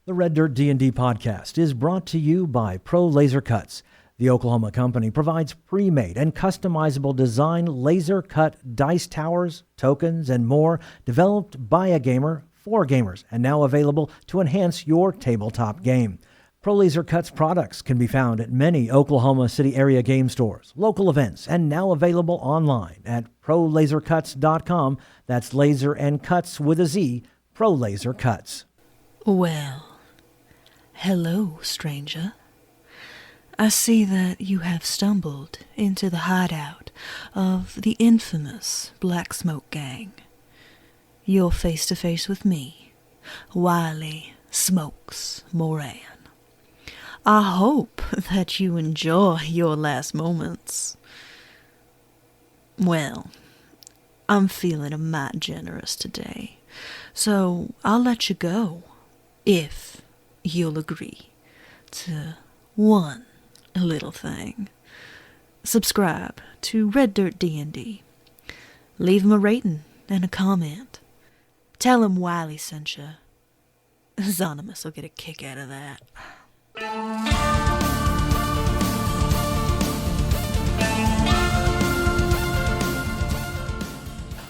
The Red Dirt D&D podcast is brought to you by Pro Laser Cuts. The Oklahoma company provides pre-made and customizable design laser cut dice towers, tokens, and more developed by a gamer for gamers and now available to enhance your tabletop game. Pro Laser Cuts products can be found at many Oklahoma City area game stores, local events, and now available online at prolasercuts.com. That's laser and cuts with a Z, Pro Laser Cuts. Well, hello, stranger. I see that you have stumbled into the hideout of the infamous Black Smoke Gang. You're face to face with me, Wiley Smokes Moran. I hope that you enjoy your last moments. Well, I'm feeling a mite generous today, so I'll let you go, if you'll agree to one little thing. Subscribe to Red Dirt D&D. Leave him a rating and a comment. Tell him Wiley sent you. Zonimus will get a kick out of that.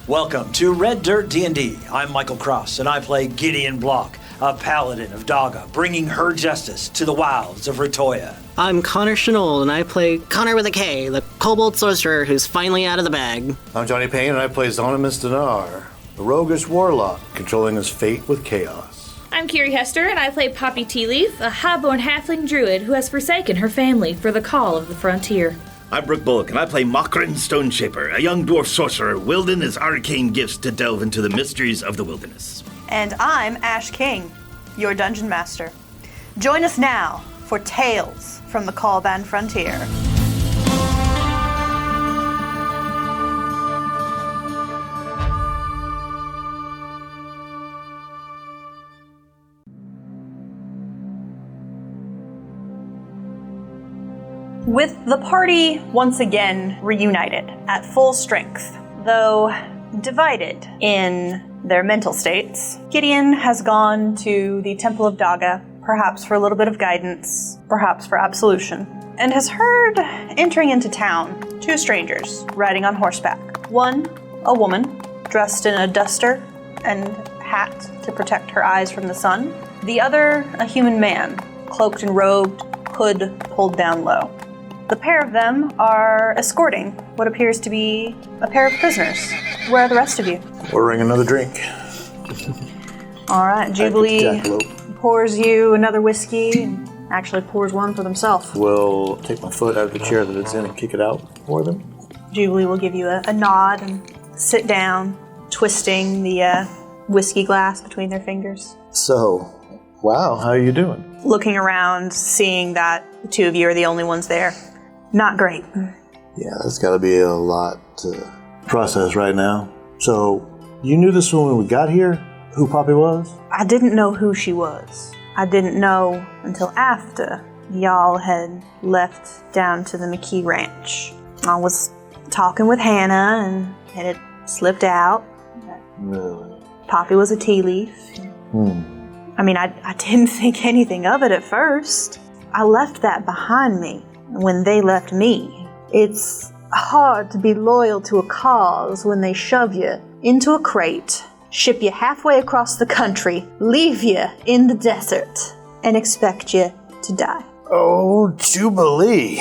Welcome to Red Dirt D&D. I'm Michael Cross, and I play Gideon Block, a paladin of Daga, bringing her justice to the wilds of Ritoya. I'm Konor Shenold, and I play Konor with a K, the kobold sorcerer who's finally out of the bag. I'm Johnny Payne, and I play Zonimus Dinar, the roguish warlock, controlling his fate with chaos. I'm Kiri Hester, and I play Poppy Tealeaf, a high-born halfling druid who has forsaken her family for the call of the frontier. I'm Brooke Bullock, and I play Mokrin Stoneshaper, a young dwarf sorcerer wielding his arcane gifts to delve into the mysteries of the wilderness. And I'm Ash King, your dungeon master. Join us now for Tales from the Callban Frontier. With the party once again reunited at full strength, though divided in their mental states, Gideon has gone to the Temple of Daga, perhaps for a little bit of guidance, perhaps for absolution, and has heard entering into town two strangers riding on horseback. One, a woman dressed in a duster and hat to protect her eyes from the sun. The other, a human man, cloaked and robed, hood pulled down low. The pair of them are escorting what appears to be a pair of prisoners. Where are the rest of you? Ordering another drink. All right, Jubilee pours you another whiskey and actually pours one for themselves. Will take my foot out of the chair that it's in and kick it out for them. Jubilee will give you a nod and sit down, twisting the whiskey glass between their fingers. So, wow, how are you doing? Looking around, seeing that the two of you are the only ones there. Not great. Yeah, that's got to be a lot to process right now. So, you knew this when we got here? Who Poppy was? I didn't know who she was. I didn't know until after y'all had left down to the McKee Ranch. I was talking with Hannah and it had slipped out. Really? Poppy was a tea leaf. I mean, I didn't think anything of it at first. I left that behind me when they left me. It's hard to be loyal to a cause when they shove you into a crate, ship you halfway across the country, leave you in the desert, and expect you to die. Oh, Jubilee.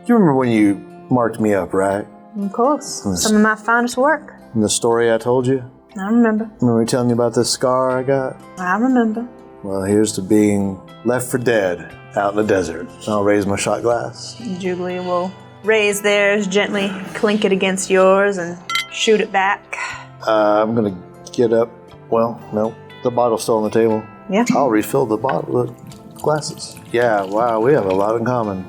You remember when you marked me up, right? Of course. Some of my finest work. In the story I told you? I remember. Remember me telling you about this scar I got? I remember. Well, here's to being left for dead out in the desert. I'll raise my shot glass. Jubilee will raise theirs, gently clink it against yours, and shoot it back. I'm gonna get up. Well, no, the bottle's still on the table. Yeah. I'll refill the the glasses. Yeah, wow, we have a lot in common.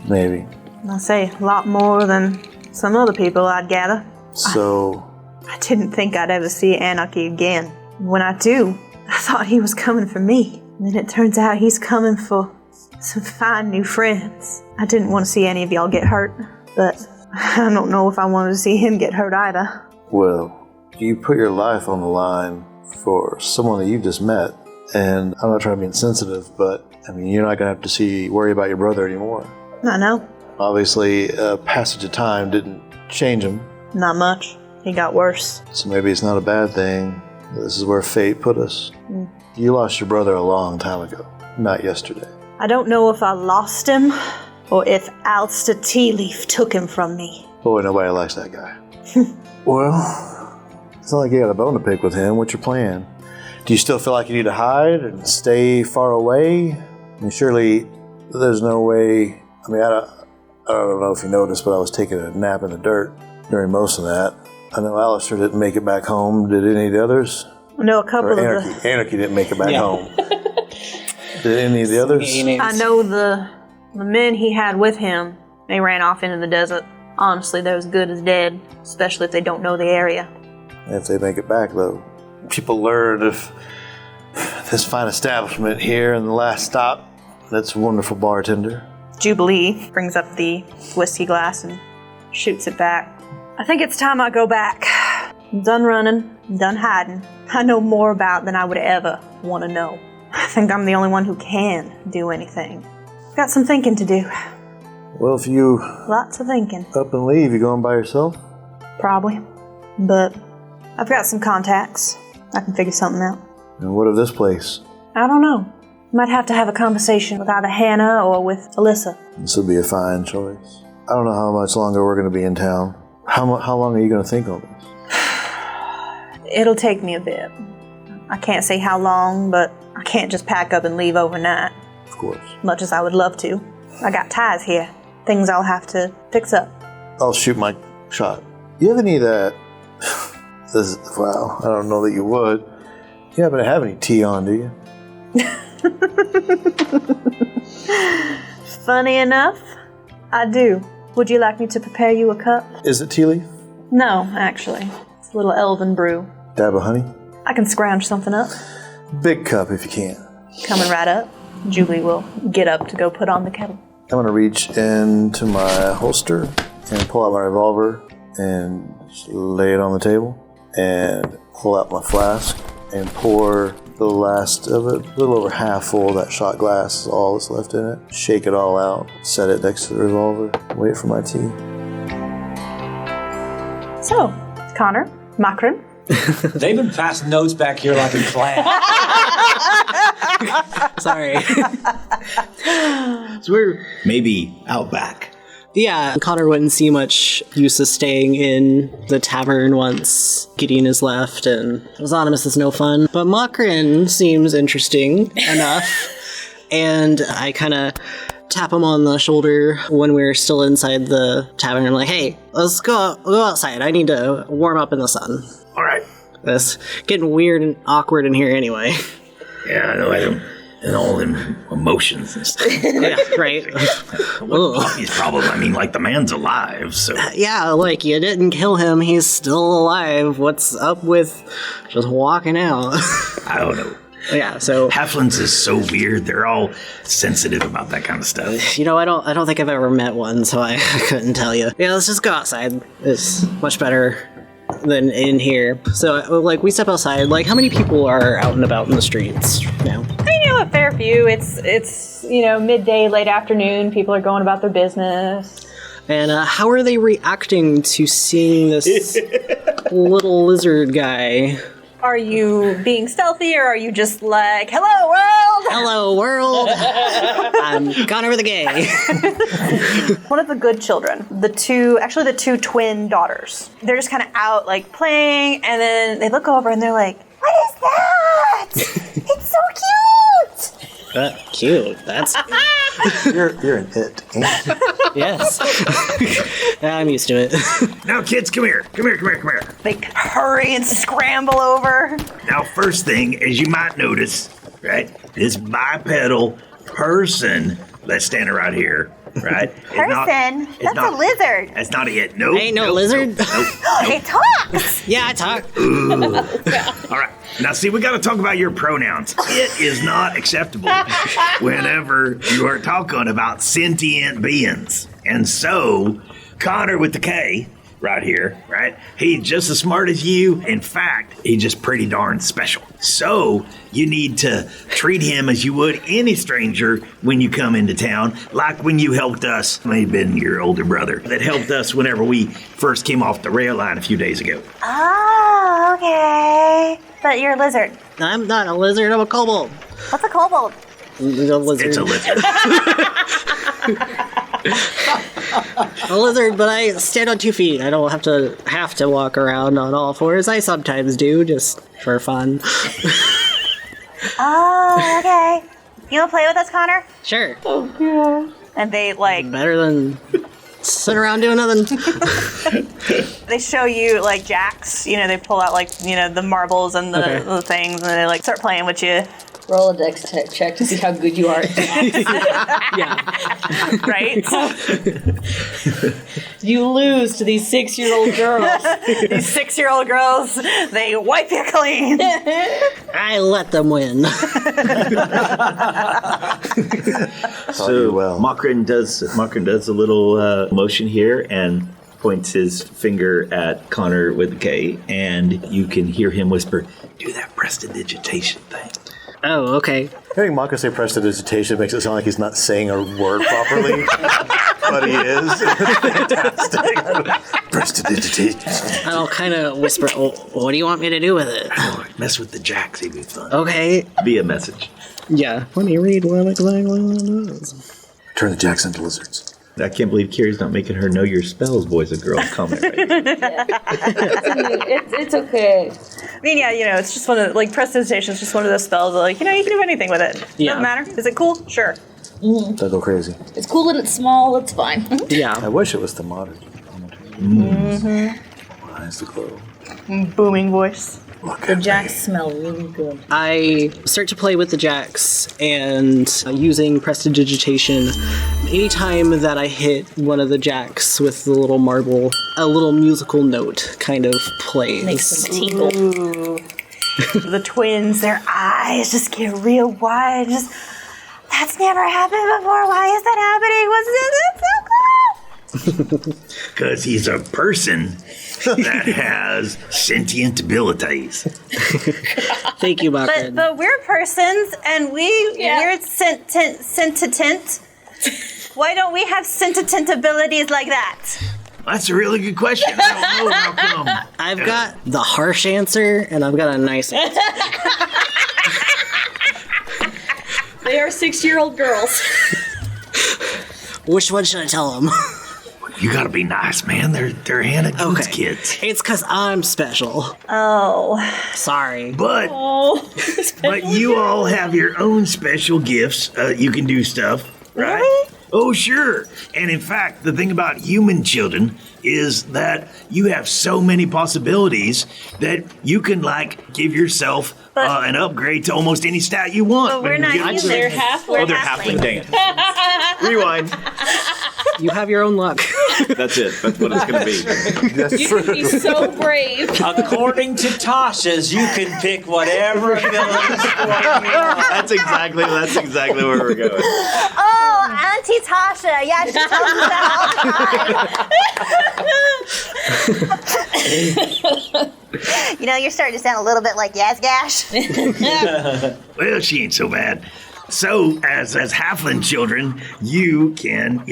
Maybe. I'll say a lot more than some other people, I'd gather. So... I didn't think I'd ever see Anarchy again. When I do, I thought he was coming for me. And then it turns out he's coming for some fine new friends. I didn't want to see any of y'all get hurt, but I don't know if I wanted to see him get hurt either. Well, you put your life on the line for someone that you just met, And I'm not trying to be insensitive, but I mean, you're not going to have to worry about your brother anymore. I know. Obviously, passage of time didn't change him. Not much. He got worse. So maybe it's not a bad thing. This is where fate put us. You lost your brother a long time ago, not yesterday. I don't know if I lost him or if Alistair Tealeaf took him from me. Boy, nobody likes that guy. Well, it's not like you got a bone to pick with him. What's your plan? Do you still feel like you need to hide and stay far away? I mean, surely there's no way. I mean, I don't know if you noticed, but I was taking a nap in the dirt during most of that. I know Alistair didn't make it back home. Did any of the others? No, a couple Anarchy didn't make it back home. Did any of the others? I know the men he had with him, they ran off into the desert. Honestly, they're as good as dead, especially if they don't know the area. If they make it back, though. People learn of this fine establishment here and the last stop. That's a wonderful bartender. Jubilee brings up the whiskey glass and shoots it back. I think it's time I go back. I'm done running, I'm done hiding. I know more about than I would ever want to know. I think I'm the only one who can do anything. I've got some thinking to do. Well, if you Lots of thinking. up and leave, you going by yourself? Probably. But I've got some contacts. I can figure something out. And what of this place? I don't know. Might have to have a conversation with either Hannah or with Alyssa. This would be a fine choice. I don't know how much longer we're going to be in town. How long are you going to think on this? It'll take me a bit. I can't say how long, but I can't just pack up and leave overnight. Of course. Much as I would love to. I got ties here. Things I'll have to fix up. I'll shoot my shot. You have any of that... Wow, I don't know that you would. You happen to have any tea on, do you? Funny enough, I do. Would you like me to prepare you a cup? Is it tea leaf? No, actually. It's a little elven brew. Dab of honey? I can scrounge something up. Big cup if you can. Coming right up. Julie will get up to go put on the kettle. I'm going to reach into my holster and pull out my revolver and just lay it on the table and pull out my flask and pour the last of it, a little over half full of that shot glass is all that's left in it. Shake it all out, set it next to the revolver, wait for my tea. So, Konnor, Makrin. They've been passing notes back here like in class. Sorry. So we're maybe out back. Yeah, Konnor wouldn't see much use of staying in the tavern once Gideon is left, and Ozonimus is no fun. But Makrin seems interesting enough, and I kind of tap him on the shoulder when we're still inside the tavern. I'm like, hey, let's go outside. I need to warm up in the sun. All right. It's getting weird and awkward in here anyway. Yeah, I know. I don't. And all them emotions and stuff. Yeah, right. What's Poppy's problem? I mean, like, the man's alive, so... Yeah, like, you didn't kill him, he's still alive. What's up with just walking out? I don't know. Yeah, so... Halflings is so weird. They're all sensitive about that kind of stuff. You know, I don't think I've ever met one, so I couldn't tell you. Yeah, let's just go outside. It's much better than in here. So, like, we step outside. Like, how many people are out and about in the streets now? A fair few. It's midday, late afternoon. People are going about their business. And how are they reacting to seeing this little lizard guy? Are you being stealthy, or are you just like, hello, world? Hello, world. I'm Konor the Gay. One of the good children, the two twin daughters, they're just kind of out, like, playing, and then they look over and they're like, what is that? It's so cute! Cute. That's... You're an it, ain't you? Yes. I'm used to it. Now, kids, come here. Come here. They hurry and scramble over. Now, first thing, as you might notice, right, this bipedal person that's standing right here, right? Person? That's a lizard. That's not it. No. Ain't no lizard. Nope. It talks. Yeah, I talk. All right. Now, see, we got to talk about your pronouns. It is not acceptable whenever you are talking about sentient beings. And so, Konnor with the K right here, right? He's just as smart as you. In fact, he's just pretty darn special. So you need to treat him as you would any stranger when you come into town, like when you helped us. May have been your older brother that helped us whenever we first came off the rail line a few days ago. Oh, okay. But you're a lizard. I'm not a lizard, I'm a kobold. What's a kobold? A lizard. It's a lizard. A lizard, but I stand on 2 feet. I don't have to walk around on all fours. I sometimes do, just for fun. Oh, okay. You wanna play with us, Konnor? Sure. And they, like, Better than sit around doing nothing. they show you, like, jacks. You know, they pull out, like, you know, the marbles and the, Okay. the things, and they, like, start playing with you. Roll a dex check to see how good you are. Yeah. Right? You lose to these 6-year-old girls. These 6-year-old girls, they wipe you clean. I let them win. you well. Makrin does a little motion here and points his finger at Konor with a K, and you can hear him whisper, "Do that prestidigitation thing." Oh, okay. Hearing Mako say prestidigitation makes it sound like he's not saying a word properly, but he is. Fantastic. Prestidigitation. I'll kind of whisper, oh, what do you want me to do with it? Oh, mess with the jacks, it'd be fun. Okay. Be a message. Yeah. Let me read what exactly it is. Turn the jacks into lizards. I can't believe Kiri's not making her know your spells, boys and girls. Comment right here. It's okay. I mean, yeah, you know, it's just one of, like, prestidigitation is just one of those spells that, like, you know, you can do anything with it. Yeah. Doesn't matter. Is it cool? Sure. Don't go crazy. It's cool and it's small. It's fine. Yeah. I wish it was the modern. Eyes to glow. Booming voice. Look The at jacks me. smell really good. I start to play with the jacks and using prestidigitation. Anytime that I hit one of the jacks with the little marble, a little musical note kind of plays. Makes them tingle. Ooh. The twins, their eyes just get real wide. Just, that's never happened before. Why is that happening? What's this? It's so cool. Because he's a person that has sentient abilities. Thank you, Makrin. But we're persons, and we're sentient. Why don't we have sentient abilities like that? That's a really good question. I don't know how come. I've got the harsh answer, and I've got a nice answer. They are 6-year-old girls. Which one should I tell them? You gotta be nice, man. They're Hannah Good's Okay. kids. It's because I'm special. Oh. Sorry. But you all have your own special gifts. You can do stuff, right? Really? Oh, sure. And in fact, the thing about human children is that you have so many possibilities that you can, like, give yourself an upgrade to almost any stat you want. But we're when you not get humans. older. They're half. We're They're halfling. Dang it. Rewind. You have your own luck. That's it. That's what it's going to be. That's You true. can be so brave. According to Tasha's, you can pick whatever abilities for you. That's exactly where we're going. Oh, Auntie Tasha. Yeah, she tells us that all the time. You know, you're starting to sound a little bit like Yazgash. Well, she ain't so bad. So, as halfling children, you can,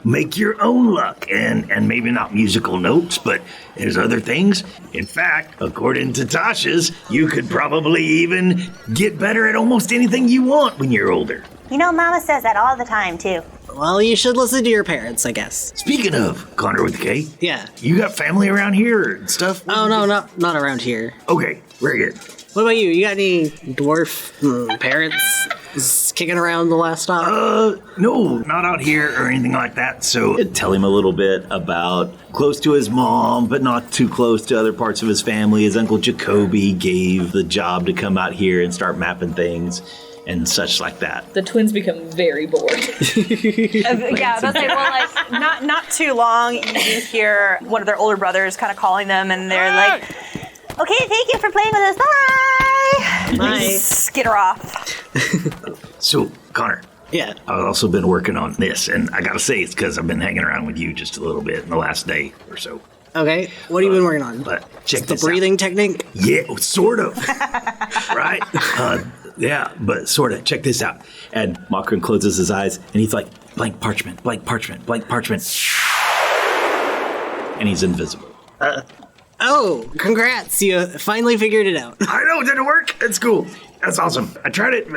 make your own luck, and maybe not musical notes, but there's other things. In fact, according to Tasha's, you could probably even get better at almost anything you want when you're older. You know, Mama says that all the time, too. Well, you should listen to your parents, I guess. Speaking of Konnor with a K, Yeah. you got family around here and stuff? Oh, no, not around here. Okay, very good. What about you? You got any dwarf parents kicking around the last stop? No, not out here or anything like that. So tell him a little bit about close to his mom, but not too close to other parts of his family. His uncle Jacoby gave the job to come out here and start mapping things and such like that. The twins become very bored. Yeah, I was gonna say, well, like, not too long, you hear one of their older brothers kind of calling them, and they're like, okay, thank you for playing with us, bye! Bye. Skitter off. So, Konnor, Yeah. I've also been working on this, and I gotta say it's because I've been hanging around with you just a little bit in the last day or so. Okay, what have you been working on? But check The this out. breathing technique? Yeah, sort of. Right? Yeah, but sort of. Check this out. And Makrin closes his eyes, and he's like, blank parchment, blank parchment, blank parchment. And he's invisible. Oh, congrats, you finally figured it out. I know, did it work? That's cool. That's awesome. I tried it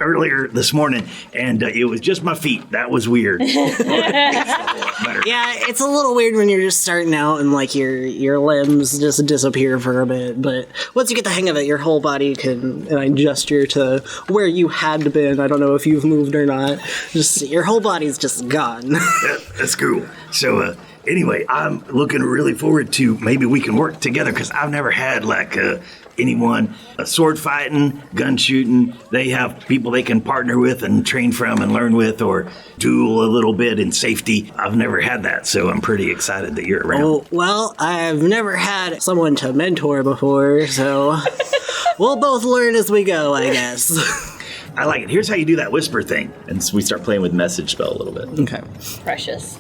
earlier this morning, and it was just my feet. That was weird. Better. Yeah, it's a little weird when you're just starting out and like your limbs just disappear for a bit, but once you get the hang of it, your whole body can, and I gesture to where you had been. I don't know if you've moved or not. Just your whole body's just gone. Yeah, that's cool. So, anyway, I'm looking really forward to maybe we can work together because I've never had like anyone sword fighting, gun shooting. They have people they can partner with and train from and learn with, or duel a little bit in safety. I've never had that, so I'm pretty excited that you're around. Oh, well, I've never had someone to mentor before, so we'll both learn as we go, I guess. I like it. Here's how you do that whisper thing. And so we start playing with message spell a little bit. Okay. Precious.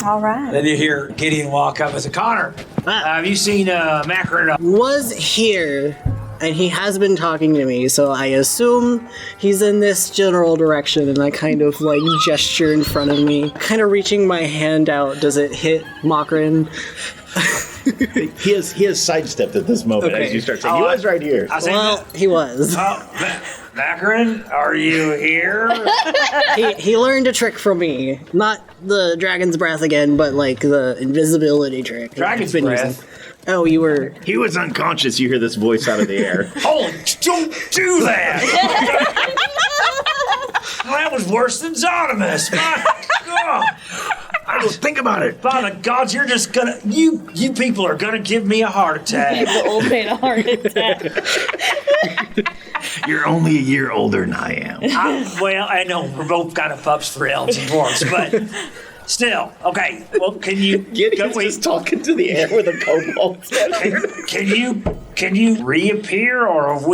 All right. Then you hear Gideon walk up and say, Konnor, have you seen Macron? Was here, and he has been talking to me, so I assume he's in this general direction, and I kind of like gesture in front of me, kind of reaching my hand out. Does it hit Makrin? He has sidestepped at this moment Okay. as you start saying, he was right here. I say, Well, he was. Macron, are you here? He learned a trick from me. Not the dragon's breath again, but like the invisibility trick. Dragon's He's been breath? using. Oh, you were... He was unconscious. You hear this voice out of the air. Oh, don't do that! Well, that was worse than Zonimus. My God. I just think about it. By the gods, you're just gonna... You people are gonna give me a heart attack. The old man a heart attack. You're only a year older than I am. Well, I know we're both kind of pups for elves and dwarves, but still, okay. Well, can you? Gideon's just talking to the air with a kobold. Can you reappear, or have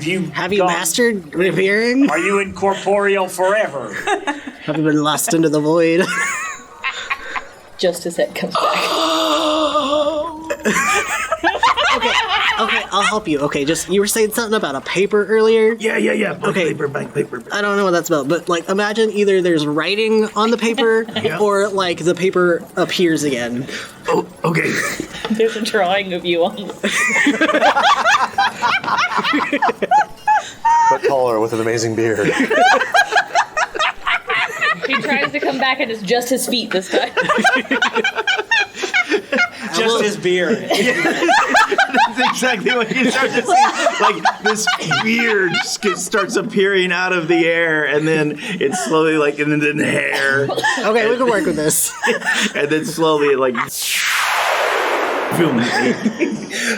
you? Have you mastered reappearing? Are you incorporeal forever? Have you been lost into the void? Just as it comes back. Okay, I'll help you. Okay, just, you were saying something about a paper earlier? Yeah. Blank Okay. paper. I don't know what that's about, but like imagine either there's writing on the paper Yeah. or like the paper appears again. Oh, okay. There's a drawing of you on But taller with an amazing beard. He tries to come back and it's just his feet this time. Just his beard. That's exactly what you start to see. Like this beard starts appearing out of the air, and then it's slowly like, and then hair, Okay, we can work with this. and then slowly like. He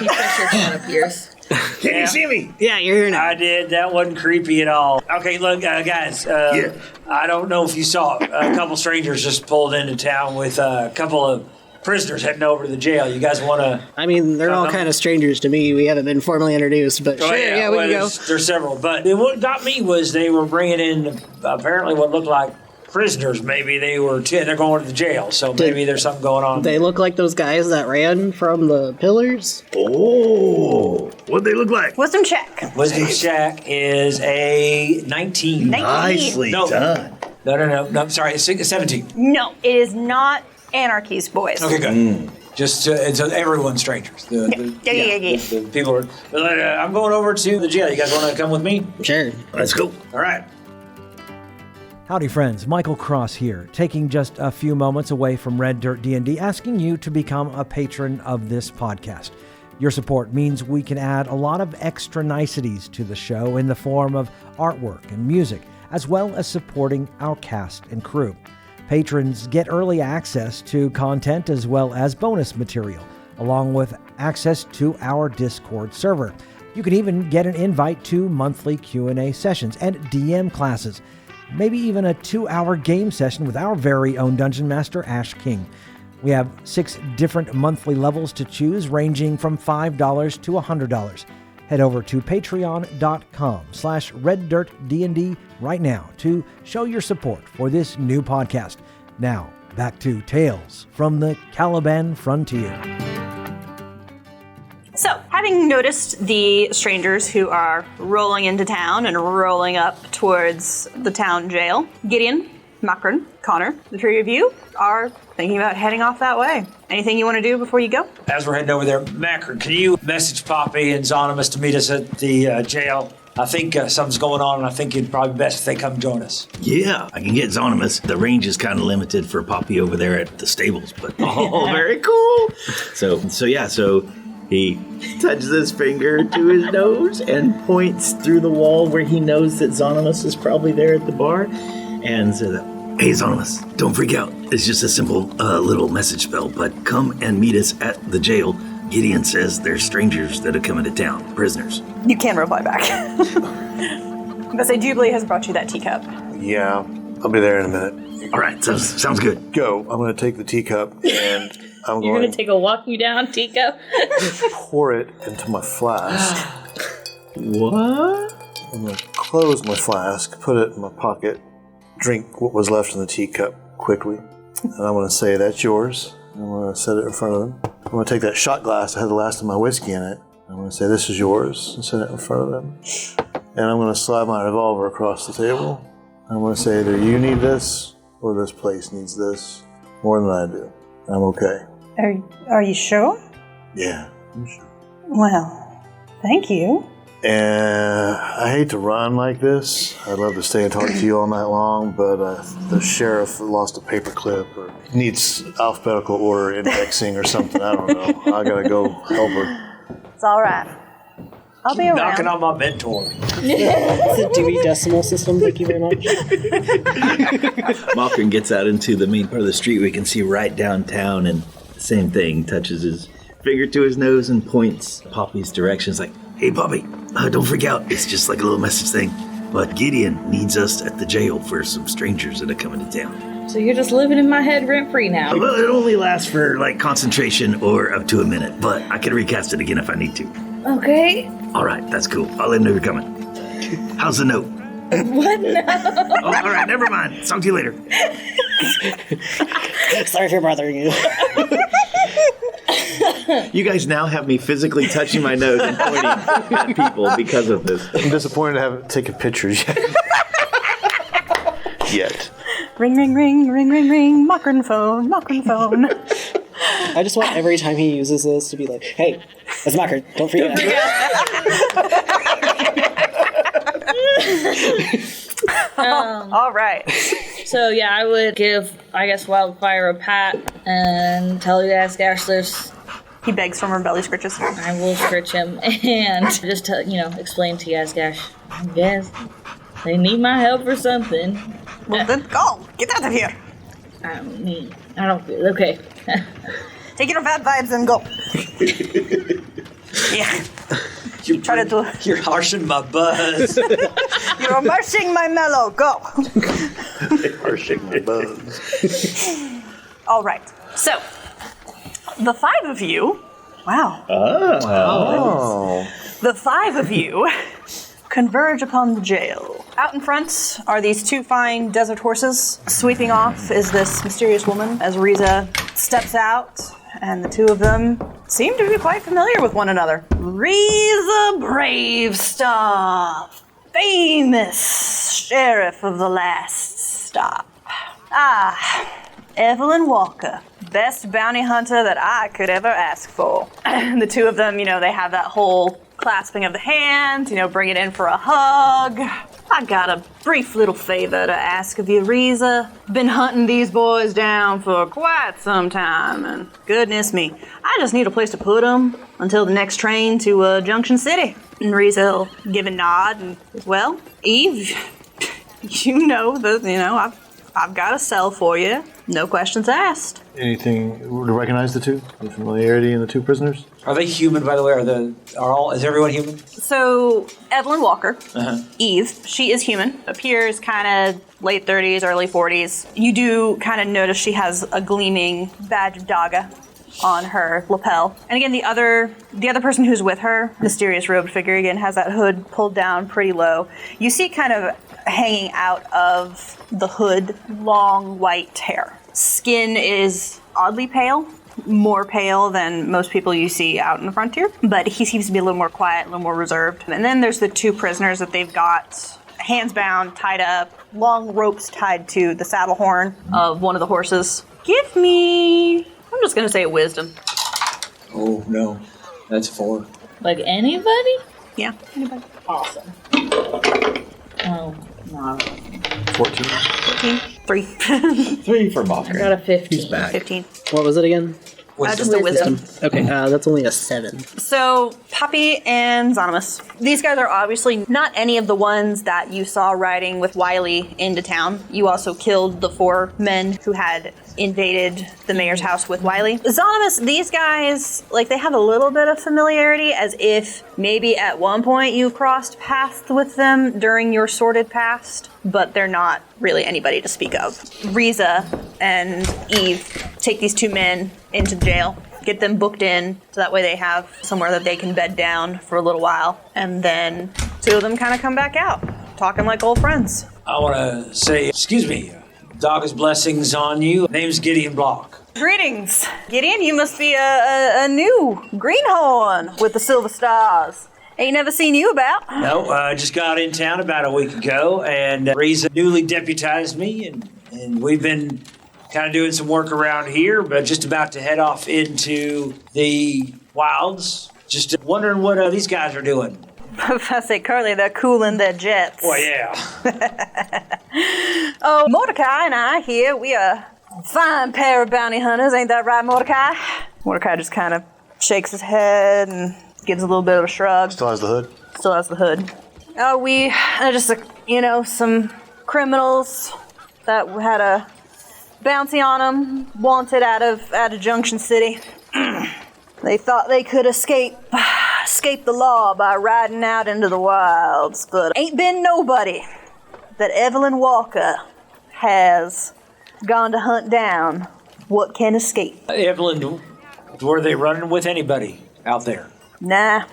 pressure can appears. Can you see me? Yeah, you're here now. I did. That wasn't creepy at all. Okay, look, guys. Yeah. I don't know if you saw a couple strangers just pulled into town with a couple of prisoners heading over to the jail. You guys want to? I mean, they're all kind of strangers to me. We haven't been formally introduced, but sure, yeah, we can go. There's several, but what got me was they were bringing in apparently what looked like prisoners. Maybe they were they're going to the jail, so maybe there's something going on. They look like those guys that ran from the pillars. Oh, what'd they look like? Wisdom check. Wisdom check is a 19. Nicely done. No. Sorry, it's 17. No, it is not Anarchy's boys. Okay, good. Just it's everyone's strangers. Yeah. The people are. I'm going over to the jail. You guys want to come with me? Sure. Let's go. All right. Howdy friends, Michael Cross here, taking just a few moments away from Red Dirt D&D, asking you to become a patron of this podcast. Your support means we can add a lot of extra niceties to the show in the form of artwork and music, as well as supporting our cast and crew. Patrons get early access to content as well as bonus material, along with access to our Discord server. You can even get an invite to monthly Q&A sessions and DM classes, maybe even a 2-hour game session with our very own Dungeon Master, Ash King. We have 6 different monthly levels to choose, ranging from $5 to $100. Head over to patreon.com/reddirtdnd right now to show your support for this new podcast. Now, back to Tales from the Caliban Frontier. So, having noticed the strangers who are rolling into town and rolling up towards the town jail, Gideon, Makron, Konnor, the three of you are thinking about heading off that way. Anything you want to do before you go? As we're heading over there, Makron, can you message Poppy and Zonimus to meet us at the jail? I think something's going on, and I think it'd probably be best if they come join us. Yeah, I can get Zonimus. The range is kind of limited for Poppy over there at the stables, but very cool. So he touches his finger to his nose and points through the wall where he knows that Zonimus is probably there at the bar, and says, "Hey, Zonimus, don't freak out. It's just a simple little message spell, but come and meet us at the jail. Gideon says there's strangers that are coming to town, prisoners." You can reply back. But say Jubilee has brought you that teacup. Yeah, I'll be there in a minute. All right, sounds good. Go. I'm going to take the teacup and I'm You're going gonna take a walk you down, teacup? to pour it into my flask. What? I'm going to close my flask, put it in my pocket, drink what was left in the teacup quickly, and I'm going to say, "That's yours." I'm going to set it in front of them. I'm going to take that shot glass that had the last of my whiskey in it. I'm going to say, "This is yours," and set it in front of them. And I'm going to slide my revolver across the table. I'm going to say, "Either you need this or this place needs this more than I do. I'm okay." Are you sure? Yeah, I'm sure. Well, thank you. And I hate to run like this. I'd love to stay and talk to you all night long, but the sheriff lost a paperclip or needs alphabetical order indexing or something. I don't know. I gotta go help her. It's all right. I'll be around. Knocking on my mentor. It's a Dewey Decimal System, thank you very much. Malcolm gets out into the main part of the street. We can see right downtown, and same thing, touches his finger to his nose and points Poppy's direction. It's like, "Hey, Poppy, don't freak out. It's just like a little message thing. But Gideon needs us at the jail for some strangers that are coming to town." So you're just living in my head rent-free now. Well, it only lasts for, like, concentration or up to a minute, but I can recast it again if I need to. Okay. All right, that's cool. I'll let him know you're coming. How's the note? What? No. Oh, all right, never mind. Talk to you later. Sorry for bothering you. You guys now have me physically touching my nose and pointing at people because of this. I'm disappointed I haven't taken pictures yet. Ring, ring, ring, ring, ring, ring. Makron phone, Makron phone. I just want every time he uses this to be like, "Hey, it's Makron, don't forget." All right. So yeah, I would give, I guess, Wildfire a pat and tell you guys Ashley's. He begs from her belly scritches. I will scritch him and just explain to Yazgash. I guess they need my help for something. Well, then go. Get out of here. I don't feel okay. Take your bad vibes and go. Yeah. You're harshing my buzz. You're marshing my mellow. Go. Harshing my buzz. All right. So, the five of you. Wow. Oh. The five of you converge upon the jail. Out in front are these two fine desert horses. Sweeping off is this mysterious woman as Riza steps out, and the two of them seem to be quite familiar with one another. Riza Brave Stuff, famous sheriff of the last stop. Evelyn Walker, best bounty hunter that I could ever ask for. The two of them, they have that whole clasping of the hands, bring it in for a hug. I got a brief little favor to ask of you, Riza. Been hunting these boys down for quite some time, and goodness me, I just need a place to put them until the next train to Junction City. And Riza will give a nod, and well, Eve, I've got a cell for you. No questions asked. Anything to recognize the two? The familiarity in the two prisoners? Are they human, by the way? Is everyone human? So, Evelyn Walker, Eve, she is human, appears kind of late 30s, early 40s. You do kind of notice she has a gleaming badge of Daga on her lapel. And again, the other person who's with her, mysterious robed figure, again, has that hood pulled down pretty low. You see kind of hanging out of the hood long white hair. Skin is oddly pale, more pale than most people you see out in the frontier, but he seems to be a little more quiet, a little more reserved. And then there's the 2 prisoners that they've got hands bound, tied up, long ropes tied to the saddle horn of one of the horses. Give me, I'm just going to say a wisdom. Oh, no. That's 4. Like anybody? Yeah, anybody. Awesome. Oh, no. 14. 14. 3. 3 for Mocker. I got a 15. He's back. 15. What was it again? Just a wisdom. Okay, that's only a 7. So, Poppy and Zonimus. These guys are obviously not any of the ones that you saw riding with Wiley into town. You also killed the 4 men who had invaded the mayor's house with Wiley. Zonimus, these guys, like, they have a little bit of familiarity, as if maybe at one point you crossed paths with them during your sordid past, but they're not really anybody to speak of. Riza and Eve take these 2 men into jail, get them booked in, so that way they have somewhere that they can bed down for a little while, and then 2 of them kind of come back out, talking like old friends. I want to say, excuse me, Dog's blessings on you. Name's Gideon Block. Greetings. Gideon, you must be a new greenhorn with the silver stars. Ain't never seen you about. No, I just got in town about a week ago, and Reza newly deputized me, and we've been kind of doing some work around here, but just about to head off into the wilds. Just wondering what these guys are doing. If I say currently, they're cooling their jets. Well, yeah. Oh, Mordecai and I here, we are a fine pair of bounty hunters. Ain't that right, Mordecai? Mordecai just kind of shakes his head and gives a little bit of a shrug. Still has the hood? Still has the hood. Oh, we are just, some criminals that had a bounty on them, wanted out of Junction City. They thought they could escape the law by riding out into the wilds, but ain't been nobody that Evelyn Walker has gone to hunt down what can escape. Evelyn, were they running with anybody out there? Nah.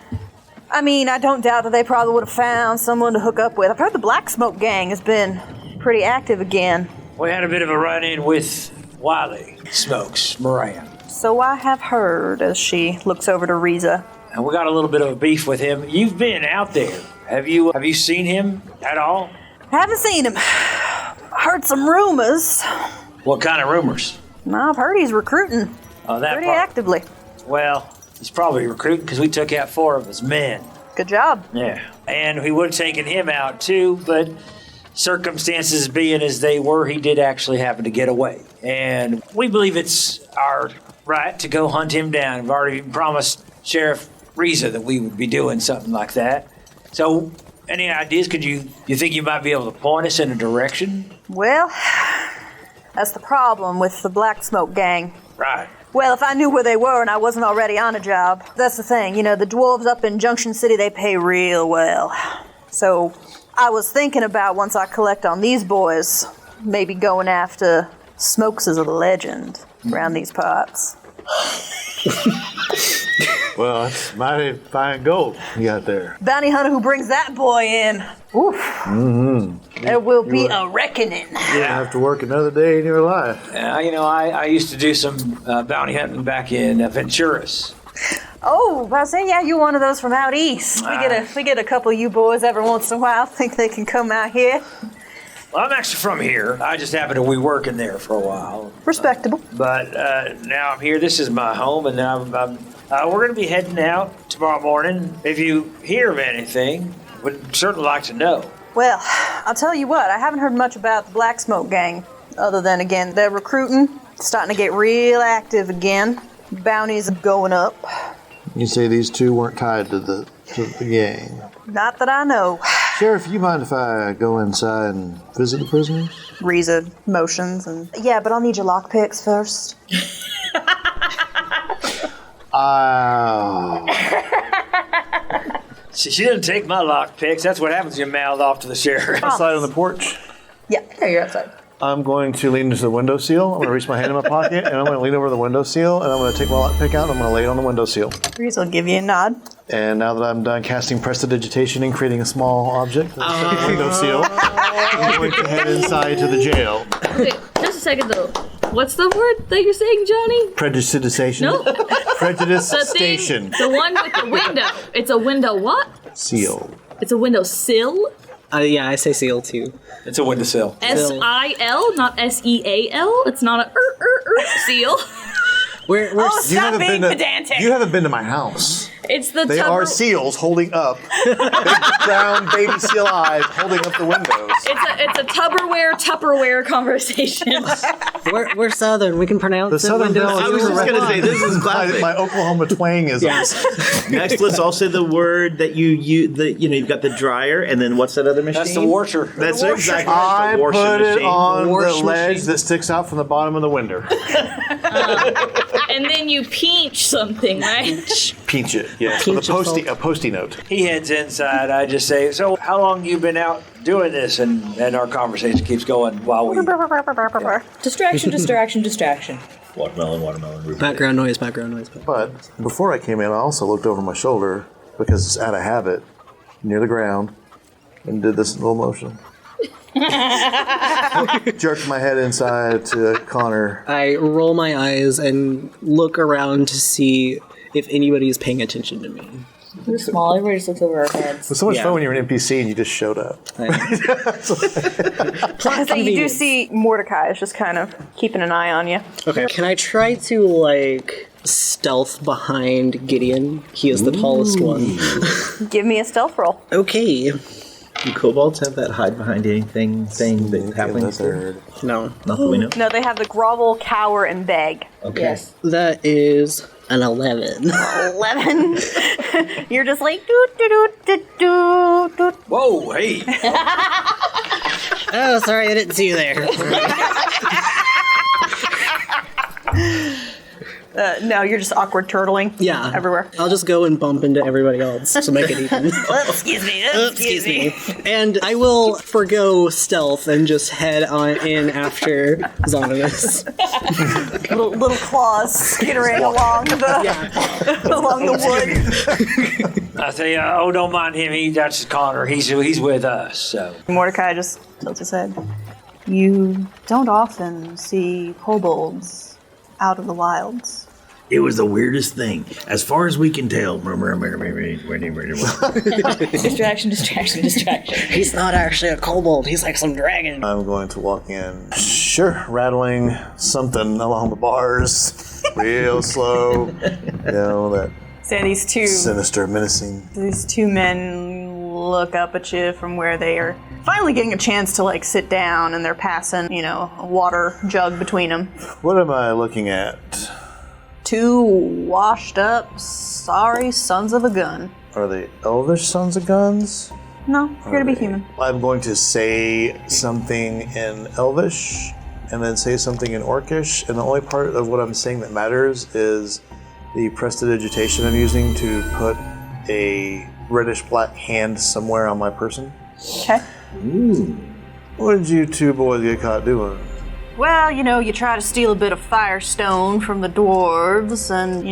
I mean, I don't doubt that they probably would have found someone to hook up with. I've heard the Black Smoke gang has been pretty active again. We had a bit of a run-in with Wiley Smokes, Moran. So I have heard, as she looks over to Riza. And we got a little bit of a beef with him. You've been out there. Have you seen him at all? Haven't seen him. Heard some rumors. What kind of rumors? No, I've heard he's recruiting pretty actively. Well, he's probably recruiting because we took out 4 of his men. Good job. Yeah. And we would have taken him out too, but circumstances being as they were, he did actually happen to get away. And we believe it's our right to go hunt him down. We've already promised Sheriff Riza that we would be doing something like that. So, any ideas? You think you might be able to point us in a direction? Well, that's the problem with the Black Smoke gang. Right. Well, if I knew where they were and I wasn't already on a job, that's the thing. The dwarves up in Junction City, they pay real well. So I was thinking about, once I collect on these boys, maybe going after Smokes as a legend around these parts. Well, it's mighty fine gold you got there. Bounty hunter who brings that boy in. Oof. Mm-hmm. There will be a reckoning. You don't have to work another day in your life. I used to do some bounty hunting back in Venturas. Oh, I say, yeah, you're one of those from out east. We get a couple of you boys every once in a while. Think they can come out here. Well, I'm actually from here. I just happened to be working there for a while. Respectable. But now I'm here. This is my home, and now we're going to be heading out tomorrow morning. If you hear of anything, would certainly like to know. Well, I'll tell you what. I haven't heard much about the Black Smoke gang, other than, again, they're recruiting, starting to get real active again. Bounties are going up. You say these 2 weren't tied to the gang? Not that I know. Sheriff, you mind if I go inside and visit the prisoners? Riza motions and... Yeah, but I'll need your lockpicks first. She didn't take my lockpicks. That's what happens when you mouth off to the sheriff. Outside on the porch? Yeah, there you're outside. I'm going to lean into the windowsill. I'm going to reach my hand in my pocket, and I'm going to lean over the windowsill, and I'm going to take my lockpick out, and I'm going to lay it on the windowsill. Riza will give you a nod. And now that I'm done casting prestidigitation and creating a small object, windowsill, I'm going to head inside to the jail. Okay, just a second though. What's the word that you're saying, Johnny? Prejudication? No. Prejudice The station. thing, the one with the window. It's a window what? Seal. It's a window sill? Yeah, I say seal too. It's a windowsill. S-I-L, not S-E-A-L. It's not a seal. We're Stop being pedantic. You haven't been to my house. It's the They are seals holding up big brown baby seal eyes holding up the windows. It's a Tupperware conversation. we're Southern. We can pronounce The it. Southern Belle I was just going to say, this is my, classic. my Oklahoma twang is Next, let's all say the word that you've got the dryer, and then what's that other machine? That's the washer. That's exactly I the washing put it machine. on Wash the ledge machine. that sticks out from the bottom of the window. And then you pinch something, right? Pinch it, yeah. Pinch With it, a postie note. He heads inside. I just say, so how long you been out doing this? And our conversation keeps going while we... Distraction. Watermelon. Background noise. But before I came in, I also looked over my shoulder because it's out of habit near the ground and did this in little motion. Jerked my head inside to Konnor. I roll my eyes and look around to see if anybody is paying attention to me. We're small. Everybody just looks over our heads. It's so much Yeah. fun when you're an NPC and you just showed up. So you do see Mordecai is just kind of keeping an eye on you. Okay. Can I try to stealth behind Gideon? He is the tallest one. Give me a stealth roll. Okay. Do kobolds have that hide behind anything thing that happens there? No. Not that we know. No, they have the grovel, cower, and beg. Okay. Yes. That is an 11. 11. You're just like doot doot doot doot doot. Whoa, hey. Oh, sorry, I didn't see you there. No, you're just awkward turtling. Yeah. Everywhere. I'll just go and bump into everybody else to make it even. Excuse me. Excuse me. And I will forgo stealth and just head on in after Zondamus. Little claws skittering along the wood. I say, don't mind him. That's Konnor. He's with us. So Mordecai just tilts his head. You don't often see kobolds out of the wilds. It was the weirdest thing. As far as we can tell. Distraction. He's not actually a kobold. He's like some dragon. I'm going to walk in, rattling something along the bars, real slow. That So these two sinister, menacing. These two men look up at you from where they are finally getting a chance to sit down, and they're passing, a water jug between them. What am I looking at? Two washed up, sorry sons of a gun. Are they elvish sons of guns? No, you're gonna be human. I'm going to say something in elvish and then say something in orcish, and the only part of what I'm saying that matters is the prestidigitation I'm using to put a reddish-black hand somewhere on my person. Okay. What did you two boys get caught doing? Well, you try to steal a bit of firestone from the dwarves, and,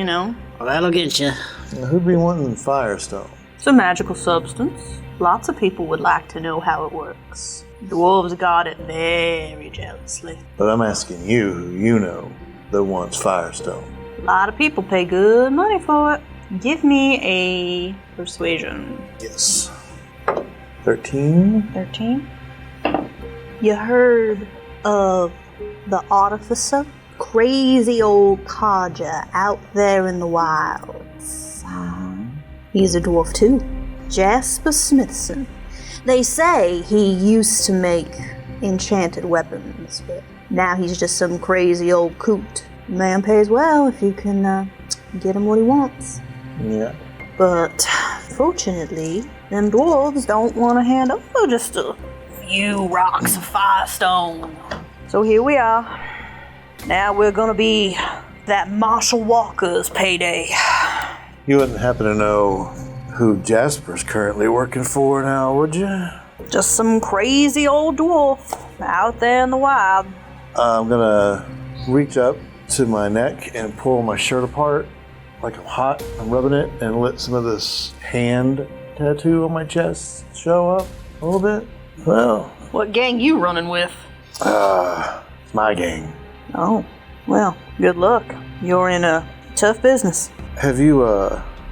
Well, that'll get you. Now, who'd be wanting firestone? it's a magical substance. Lots of people would like to know how it works. Dwarves guard it very jealously. But I'm asking you who you know that wants firestone. A lot of people pay good money for it. Give me a persuasion. Yes. 13? 13. You heard of the artificer? Crazy old codger out there in the wilds. He's a dwarf too. Jasper Smithson. They say he used to make enchanted weapons, but now he's just some crazy old coot. Man pays well if you can get him what he wants. Yeah. But fortunately, them dwarves don't want to hand over just a few rocks of firestone. So here we are. Now we're gonna be that Marshall Walker's payday. You wouldn't happen to know who Jasper's currently working for now, would you? Just some crazy old dwarf out there in the wild. I'm gonna reach up to my neck and pull my shirt apart like I'm hot. I'm rubbing it and let some of this hand tattoo on my chest show up a little bit. Well, What gang you running with? it's my gang. Oh, well, good luck. You're in a tough business. Have you,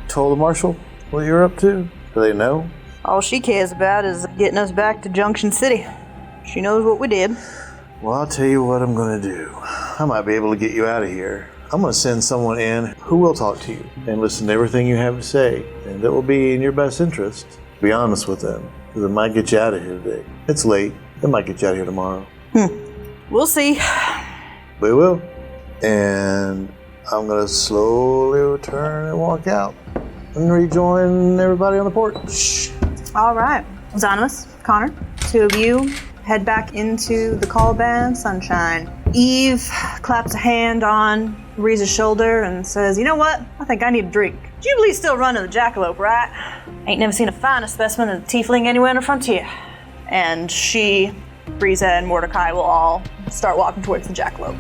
told the marshal what you're up to? Do they know? All she cares about is getting us back to Junction City. She knows what we did. Well, I'll tell you what I'm gonna do. I might be able to get you out of here. I'm gonna send someone in who will talk to you and listen to everything you have to say, and it will be in your best interest. Be honest with them, because it might get you out of here today. It's late. It might get you out of here tomorrow. We'll see. We will. And I'm gonna slowly return and walk out and rejoin everybody on the porch. All right. Zonimus, Konnor, two of you head back into the Calaban sunshine. Eve claps a hand on Reese's shoulder and says, "You know what? I think I need a drink. Jubilee's still running the jackalope, right? Ain't never seen a finer specimen of a tiefling anywhere on the frontier." And she, Breeza, and Mordecai will all start walking towards the jackalope.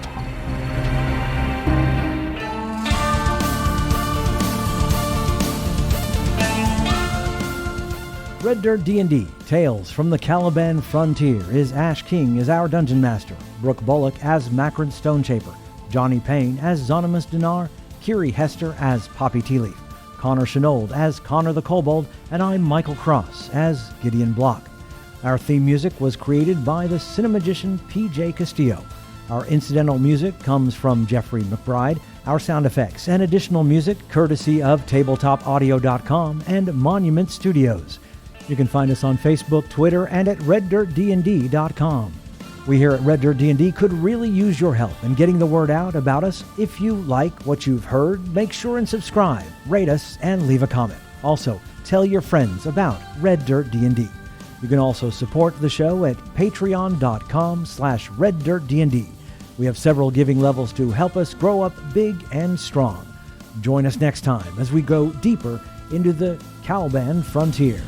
Red Dirt D&D, Tales from the Calaban Frontier is Ash King as our Dungeon Master, Brooke Bullock as Macron Stonechaper, Johnny Payne as Zonimus Dinar, Kiri Hester as Poppy Tealeaf, Connor Shenold as Konor the Kobold, and I'm Michael Cross as Gideon Block. Our theme music was created by the cinemagician P.J. Castillo. Our incidental music comes from Jeffrey McBride. Our sound effects and additional music courtesy of TabletopAudio.com and Monument Studios. You can find us on Facebook, Twitter, and at RedDirtDND.com. We here at Red Dirt D&D could really use your help in getting the word out about us. If you like what you've heard, make sure and subscribe, rate us, and leave a comment. Also, tell your friends about Red Dirt D&D. You can also support the show at patreon.com/RedDirtDND. We have several giving levels to help us grow up big and strong. Join us next time as we go deeper into the Calaban Frontier.